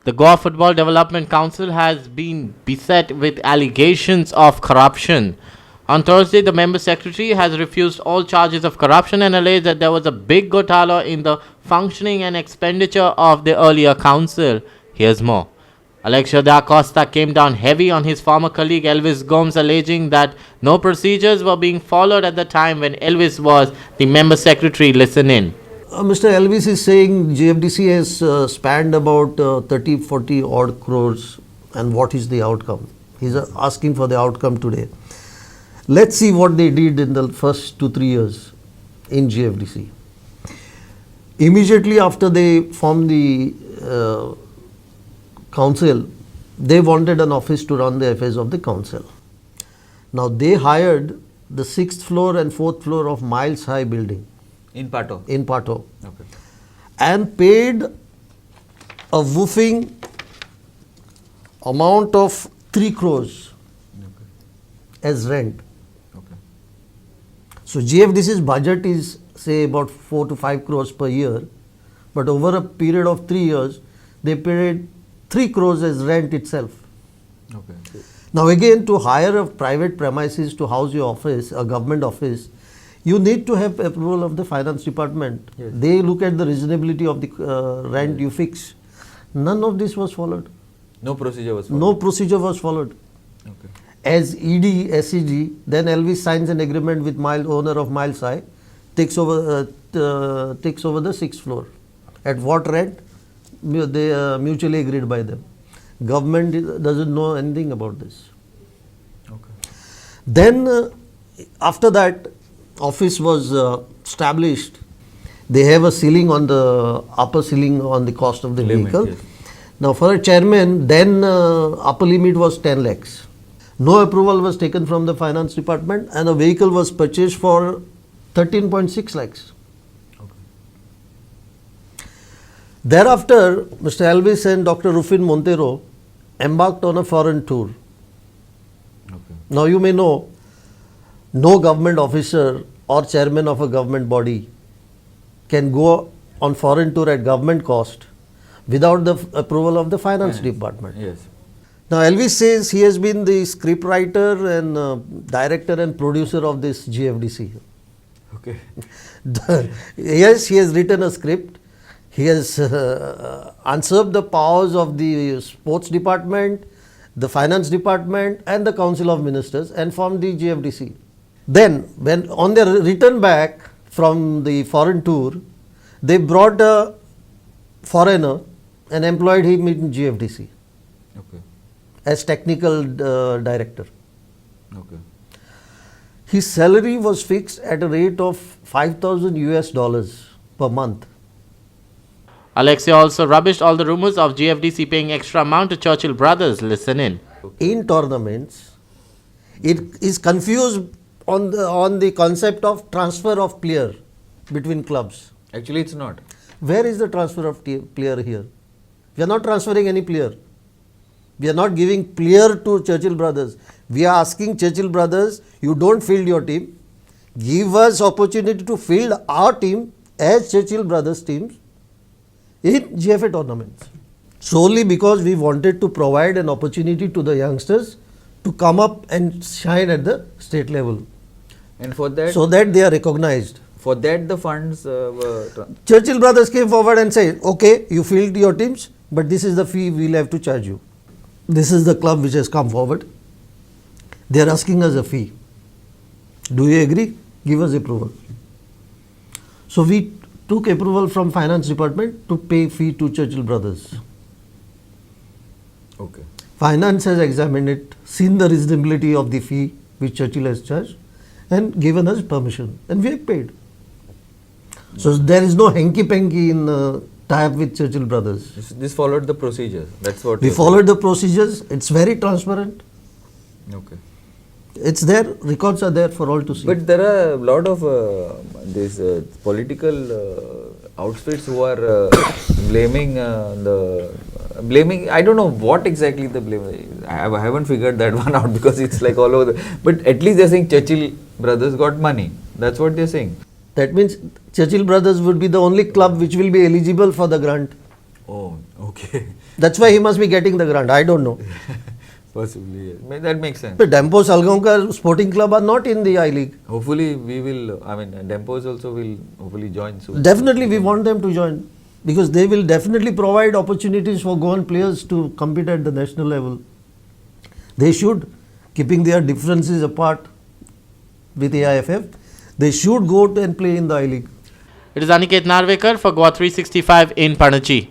The Goa Football Development Council has been beset with allegations of corruption. On Thursday, the member secretary has refused all charges of corruption and alleged that there was a big ghotala in the functioning and expenditure of the earlier council. Here's more. Alexio da Costa came down heavy on his former colleague Elvis Gomes, alleging that no procedures were being followed at the time when Elvis was the member secretary. Listen in. Mr. Elvis is saying GFDC has spanned about 30-40 odd crores, and what is the outcome? He's asking for the outcome today. Let's see what they did in the first 2-3 years in GFDC. Immediately after they formed the council, they wanted an office to run the affairs of the council. Now they hired the 6th floor and 4th floor of Miles High building In Pato. in Pato, Okay. and paid a woofing amount of 3 crores as rent. Okay. So GFDC's budget is say about 4 to 5 crores per year, but over a period of 3 years, they paid 3 crores as rent itself. Okay. Now again, to hire a private premises to house your office, a government office, you need to have approval of the finance department. Yes. They look at the reasonability of the rent you fix. None of this was followed. No procedure was followed. No procedure was followed. Okay. As ED, SEG, then Elvis signs an agreement with owner of Miles High, takes over the 6th floor. At what rent? They mutually agreed by them. Government doesn't know anything about this. Okay. Then after that, office was established. They have a ceiling on the upper ceiling on the cost of the Limit, vehicle. yes. Now for a chairman, then upper limit was 10 lakhs. No approval was taken from the finance department, and a vehicle was purchased for 13.6 lakhs. Okay. Thereafter, Mr. Elvis and Dr. Rufin Montero embarked on a foreign tour. Okay. Now you may know, no government officer or chairman of a government body can go on foreign tour at government cost without the approval of the finance department. Yes. Now Elvis says he has been the scriptwriter and director and producer of this GFDC. Okay. Yes, he has written a script. He has usurped the powers of the sports department, the finance department and the council of ministers and formed the GFDC. Then when on their return back from the foreign tour, they brought a foreigner and employed him in GFDC Okay. as technical director. Okay. His salary was fixed at a rate of $5,000 per month. Alexia also rubbished all the rumors of GFDC paying extra amount to Churchill Brothers. Listen in. In tournaments, it is confused on the concept of transfer of player between clubs. Actually, it's not. Where is the transfer of player here? We are not transferring any player. We are not giving player to Churchill Brothers. We are asking Churchill Brothers, you don't field your team. Give us opportunity to field our team as Churchill Brothers teams in GFA tournaments. Solely because we wanted to provide an opportunity to the youngsters to come up and shine at the state level, And for that, so that they are recognized. for that the funds were. Churchill Brothers came forward and said, okay, you field your teams, but this is the fee we will have to charge you. This is the club which has come forward. They are asking us a fee. Do you agree? Give us approval. So we took approval from finance department to pay fee to Churchill Brothers. Okay. Finance has examined it, seen the reasonability of the fee which Churchill has charged and given us permission, and we have paid. So there is no hanky-panky in tie-up with Churchill Brothers. This followed the procedures. That's what We you're followed the procedures. It's very transparent. saying. Okay. It's there. Records are there for all to see. But there are a lot of these political outfits who are blaming I don't know what exactly the blame. I haven't figured that one out because it's like all over. But at least they're saying Churchill Brothers got money. That's what they're saying. That means Churchill Brothers would be the only club which will be eligible for the grant. Oh, okay. That's why he must be getting the grant. I don't know. Possibly, yes. That makes sense. But Dempo Salgaonkar Sporting Club are not in the I League. Hopefully, we will. I mean, Dempos also will hopefully join soon. Definitely, we want them to join because they will definitely provide opportunities for Goan players to compete at the national level. They should, keeping their differences apart with AIFF, they should go and play in the I League. It is Aniket Narvekar for Goa 365 in Panaji.